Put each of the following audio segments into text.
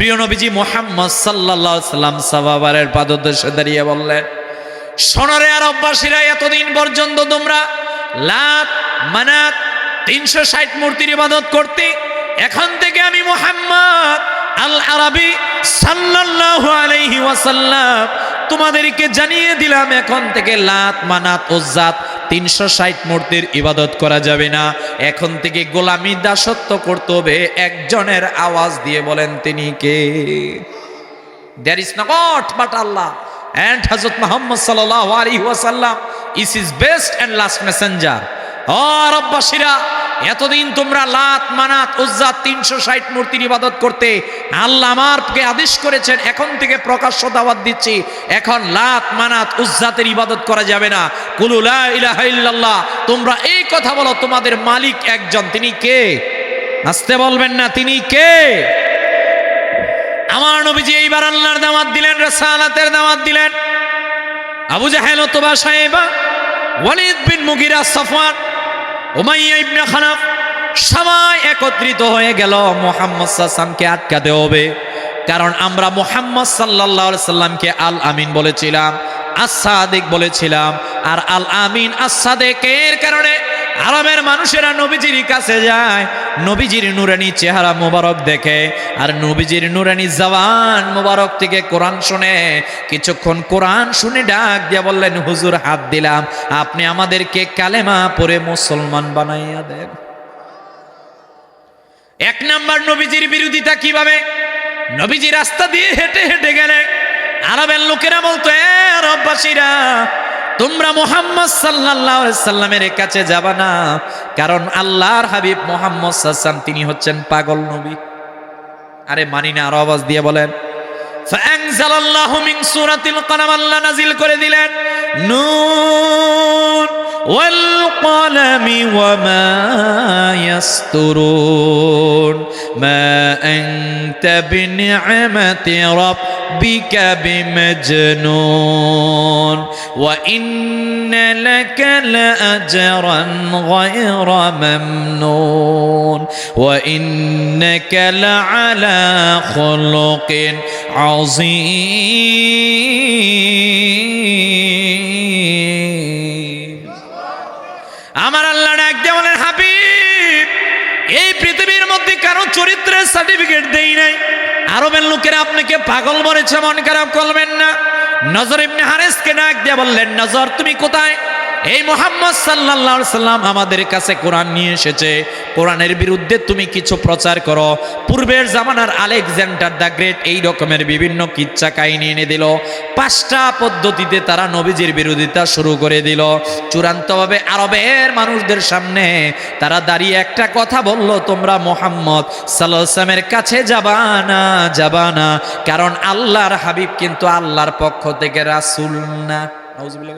প্রিয় নবীজি মুহাম্মদ সাল্লাল্লাহু আলাইহি সাল্লাম সাহাবাদের পাদদেশে দাঁড়িয়ে বললেন, শোনো রে আরববাসীরা, এতদিন পর্যন্ত তোমরা লাত মানাত 360 মূর্তির ইবাদত করতে, এখন থেকে আমি মুহাম্মদ আল আরবি সাল্লাল্লাহু আলাইহি ওয়াসাল্লাম তোমাদেরকে জানিয়ে দিলাম, এখন থেকে লাত মানাত উজ্জাত 360 মূর্তির ইবাদত করা যাবে না। এখন থেকে গোলামি দাসত্ব করতে হবে একজনের। আওয়াজ দিয়ে বলেন তিনি কে? There is no God but Allah and Hazrat Muhammad sallallahu alaihi wasallam is his best and last messenger. ও আরববাসীরা, এতদিন তোমরা লাত মানাত উজ্জাত 360 মূর্তির ইবাদত করতে, আল্লাহ আমাকে আদেশ করেছেন, এখন থেকে প্রকাশ্য দাওয়াত দিচ্ছি, এখন লাত মানাত উজ্জাতের ইবাদত করা যাবে না। কুলু লা ইলাহা ইল্লাল্লাহ, তোমরা এই কথা বলো, তোমাদের মালিক একজন, তিনি কে? আসতে বলবেন না, তিনি কে? আমার নবীজি এইবার আল্লাহর দাওয়াত দিলেন, রাসালাতের দাওয়াত দিলেন। আবু জাহেল, উতবা, শাইবা, ওয়ালিদ বিন মুগিরা, সাফওয়ান, উমাইয়া ইবনে খালাফ সবাই একত্রিত হয়ে গেল। মুহাম্মদ সাল্লাল্লাহু আলাইহি সাল্লামকে আটকাতে হবে, কারণ আমরা মুহাম্মদ সাল্লাল্লাহু আলাইহি সাল্লামকে আল আমিন বলেছিলাম, আস-সাদিক বলেছিলাম। আর আল আমিন আস-সাদিকের কারণে আরবের মানুষেরা নবীজির কাছে যায়, নবীজির নুরানি চেহারা মোবারক দেখে, আর নবীজির নুরানি জবান মোবারক থেকে কোরআন শুনে। কিছুক্ষণ কোরআন শুনে ডাক দিয়া বললেন, হুজুর হাত দিলাম, আপনি আমাদেরকে কালেমা পড়ে মুসলমান বানাইয়া দেন। এক নাম্বার, নবীজির বিরোধিতা কিভাবে? নবীজি রাস্তা দিয়ে হেঁটে হেঁটে গেলে আরবের লোকেরা বলতো, এ আরববাসীরা, তোমরা মুহাম্মদ সাল্লাল্লাহু আলাইহি সাল্লামের কাছে যাবা না, কারণ আল্লাহর হাবিব মুহাম্মদ সাল্লাল্লাহু আলাইহি সাল্লাম তিনি হচ্ছেন পাগল নবী। আরে মানি না, আরো আওয়াজ দিয়ে বলেন। ফাআনজালাল্লাহু মিন সূরাতিল কলম, আল্লাহ নাজিল করে দিলেন, নুন ওয়াল কলমি ওয়া মা ইয়াসতুরুন মা আনতা বিনি'মাতি রাব্বিকা বিমাজনুন ওয়া ইন্না লাকা লাআজরান গায়রা মামনুন ওয়া ইন্নাকা লাআলা খুলুকিন আযীম। আমার আল্লাহ ডাক দিয়ে বলেন, হাবিব, এই পৃথিবীর মধ্যে কারো চরিত্রের সার্টিফিকেট দেই নাই। আরবের লোকেরা আপনাকে পাগল বলেছে, মন খারাপ করবেন না। নজর ইবনে হারিসকে ডাক দিয়ে বললেন, নজর তুমি কোথায়? এই মুহাম্মদ সাল্লাল্লাহু আলাইহি সাল্লাম আমাদের কাছে কোরআন নিয়ে এসেছে, কোরআনের বিরুদ্ধে তুমি কিছু প্রচার করো। পূর্বের জামানার আলেকজান্ডার দ্য গ্রেট এই রকমের বিভিন্ন কিচ্ছা কাহিনী এনে দিল। 5টা পদ্ধতিতে তারা নবীজির বিরোধিতা শুরু করে দিল। চূড়ান্তভাবে আরবের মানুষদের সামনে তারা দাঁড়িয়ে একটা কথা বলল, তোমরা মুহাম্মদ সাল্লাল্লাহু আলাইহি ওয়াসাল্লামের কাছে যাবা না, যাবা না, কারণ আল্লাহর হাবিব কিন্তু আল্লাহর পক্ষ থেকে রাসূল না। নাউজুবিল্লাহ।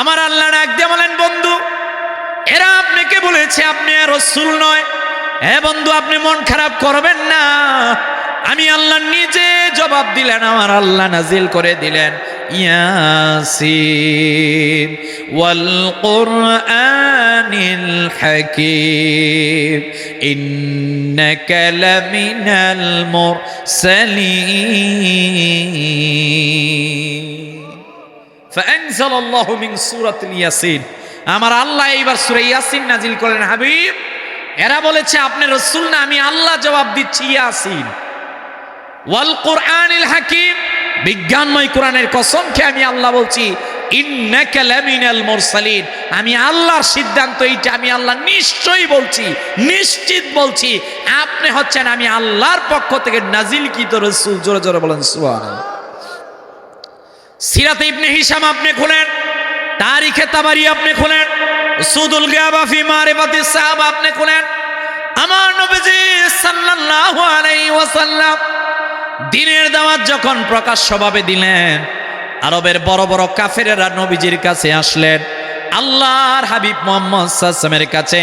আমার আল্লাহ ডাক দিয়ে বলেন, বন্ধু, এরা আপনাকে বলেছে আপনি রাসূল নয়। হ্যাঁ বন্ধু, আপনি মন খারাপ করবেন না, আমি আল্লাহ নিজে জবাব দিলেন। আমার আল্লাহ নাজিল করে দিলেন, ইয়াসিন ওয়াল কুরআনিল হাকীম ইন্নাকা লামিনাল মুরসালিন। ফাআনজালাল্লাহু মিন সূরাতিল ইয়াসিন। আমার আল্লাহ এইবার সূরা ইয়াসিন নাজিল করলেন। হাবিব, এরা বলেছে আপনি রাসূল না, আমি আল্লাহ জবাব দিচ্ছি, ইয়াসিন ওয়াল কুরআনিল হাকীম, বিজ্ঞানময় কোরআনের কসম খেয়ে আমি আল্লাহ বলছি, ইন্নাকা লামিনাল মুরসালিন, আমি আল্লাহর সিদ্ধান্ত এইটা, আমি আল্লাহ নিশ্চয়ই বলছি, নিশ্চিত বলছি, আপনি হচ্ছেন আমি আল্লাহর পক্ষ থেকে নাজিলকৃত রাসূল। জোরে জোরে বলেন সুবহানাল্লাহ। সিরাত ইবনে হিশাম আপনি খুলেন, তারিখে তাবারি আপনি খুলেন, উসুদুল গাবা ফি মারিফাতিস সাহাবা আপনি খুলেন। আমার নবীজি সাল্লাল্লাহু আলাইহি ওয়াসাল্লাম দ্বীনের দাওয়াত যখন প্রকাশ্যভাবে দিলেন, আরবের বড় বড় কাফেরেরা নবীজির কাছে আসলেন। আল্লাহর হাবিব মুহাম্মদ সাল্লাল্লাহু আলাইহি ওয়াসাল্লামের কাছে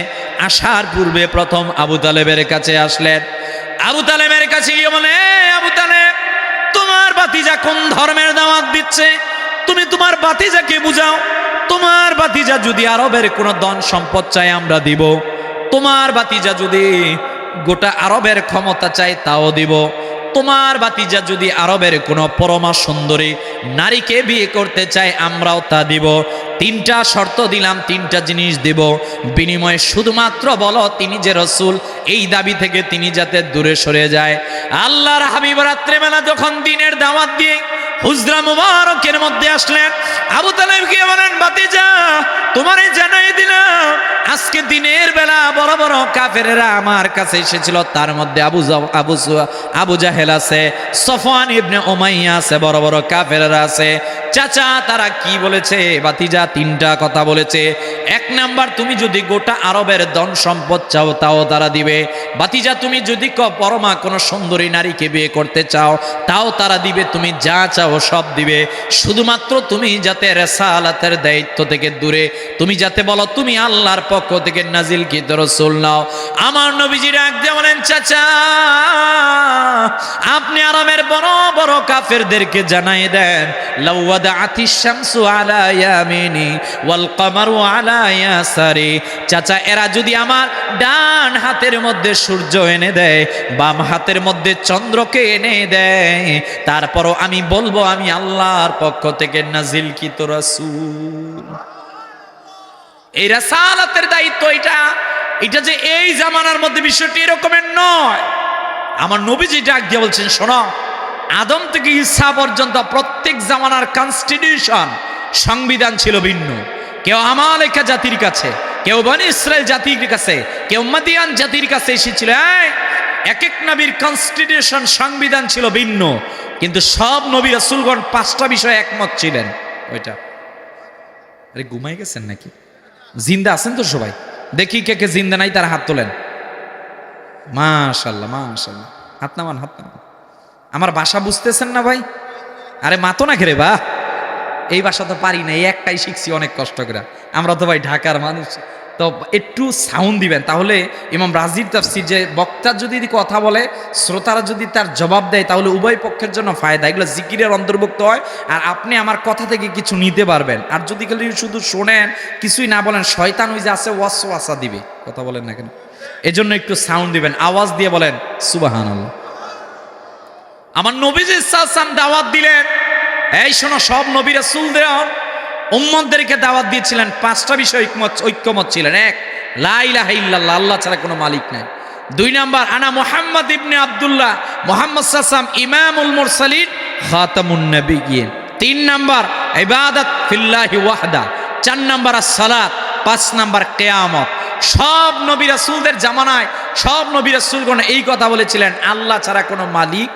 আসার পূর্বে প্রথম আবু তালেবের কাছে আসলেন। আবু তালেবের কাছে গিয়ে বলে, আবু তালেব, তোমার ভাতিজা কোন ধর্মের দাওয়াত দিচ্ছে, তুমি তোমার ভাতিজাকে বুঝাও। তোমার ভাতিজা যদি আরবের কোন ধন সম্পদ চায় আমরা দিব, তোমার ভাতিজা যদি গোটা আরবের ক্ষমতা চাই তাও দিব। তোমার ভাতিজা যদি আরবের কোনো পরমা সুন্দরী নারীকে বিয়ে করতে চায় আমরাও তা দিব। 3টা শর্ত দিলাম, 3টা জিনিস দিব, বিনিময়ে শুধুমাত্র বলো তিনি যে রাসূল, এই দাবি থেকে তিনি যাতে দূরে সরে যায়। আল্লাহর হাবিব রাত্রেবেলা যখন দিনের দাওয়াত দিয়ে হুজরা মুবারকের মধ্যে আসলেন, আবু তালেবকে বলেন, ভাতিজা তোমারে জানাই দিলাম আজকে দিনের বেলা বড় বড় কাফেরেরা আমার কাছে এসেছিল, তার মধ্যে আবু জাহেল আছে, সফওয়ান ইবনে উমাইয়া আছে, বড় বড় কাফেরেরা আছে। চাচা তারা কি বলেছে? ভাতিজা 3টা কথা বলেছে। 1 নাম্বার, তুমি যদি গোটা আরবের ধন সম্পদ চাও তাও তারা দিবে। ভাতিজা তুমি যদি পরমা কোনো সুন্দরী নারীকে বিয়ে করতে চাও তাও তারা দিবে, তুমি যা চাও সব দিবে, শুধুমাত্র তুমি যাতে রিসালাতের দায়িত্ব থেকে দূরে, তুমি যাতে বলো তুমি আল্লাহর পক্ষ থেকে নাজিলকৃত রাসূল নাও। আমার নবীজি ডাক দিয়ে বলেন, চাচা আপনি আরবের বড় বড় কাফেরদেরকে জানাই দেন, লাওয়াদাতিশ শামসু আলা ইয়ামিনি ওয়াল কমারু আলা ইয়াসারি। চাচা এরা যদি আমার ডান হাতের মধ্যে সূর্য এনে দেয়, বাম হাতের মধ্যে চন্দ্রকে এনে দেয়, তারপরও আমি বলবো আমি আল্লাহর পক্ষ থেকে নাজিলকৃত রাসূল। এই রাসালাতের দায়িত্ব এটা যে এই জামানার মধ্যে বিষয়টি এরকমের নয়। আমার নবীজি ডাক দিয়ে বলছেন, শোনো, আদম থেকে ঈসা পর্যন্ত প্রত্যেক জামানার কনস্টিটিউশন সংবিধান ছিল ভিন্ন। কেউ আমালেকা জাতির কাছে, কেউ বনি ইসরায়েল জাতির কাছে, কেউ মাদিয়ান জাতির কাছে এসেছিল। এক এক নবীর কনস্টিটিউশন সংবিধান ছিল ভিন্ন, কিন্তু সব নবী রাসূলগণ 5টা বিষয়ে একমত ছিলেন। ওইটা আরে ঘুমাই গেছেন নাকি? জিন্দা আছেন তো সবাই? দেখি কে কে জিন্দা নাই তারা হাত তোলেন। মাশাআল্লাহ মাশাআল্লাহ, হাত নামান হাত নামান। আমার ভাষা বুঝতেছেন না ভাই? আরে মাতো না খেরে বা, এই ভাষা তো পারি না, এই একটাই শিখছি অনেক কষ্ট করে। আমরা তো ভাই ঢাকার মানুষ, তো একটু সাউন্ড দিবেন, তাহলে ইমাম রাজির তাফসীর যে বক্তা যদি কথা বলে শ্রোতারা যদি তার জবাব দেয় তাহলে উভয় পক্ষের জন্য ফায়দা। এগুলো জিকিরের অন্তর্ভুক্ত হয়, আর আপনি আমার কথা থেকে কিছু নিতে পারবেন। আর যদি শুধু শোনেন কিছুই না বলেন, শয়তান ওই যে আছে ওয়াসওয়াসা দিবে, কথা বলেন না কেন? এজন্য একটু সাউন্ড দিবেন, আওয়াজ দিয়ে বলেন সুবহানাল্লাহ। আমার নবীজি সাল্লাল্লাহু দাওয়াত দিলেন, এই শোনো, সব নবী রাসূলদের উম্মতদেরকে দাওয়াত দিয়েছিলেন, 5টা বিষয় ঐক্যমত ছিলেন। 1, লা ইলাহা ইল্লাল্লাহ, আল্লাহ ছাড়া কোনো মালিক নাই। 2 নাম্বার, আনা মুহাম্মদ ইবনে আব্দুল্লাহ, মুহাম্মদ সাল্লাল্লাহু ইমামুল মুরসালিন খাতামুন নবিয়্যিন। 3 নাম্বার, ইবাদাত ফিল্লাহি ওয়াহদা। 4 নাম্বার as-সালাত। 5 নাম্বার কিয়ামত। সব নবী রাসূলদের জামানায় সব নবী রাসূলগণ এই কথা বলেছিলেন, আল্লাহ ছাড়া কোনো মালিক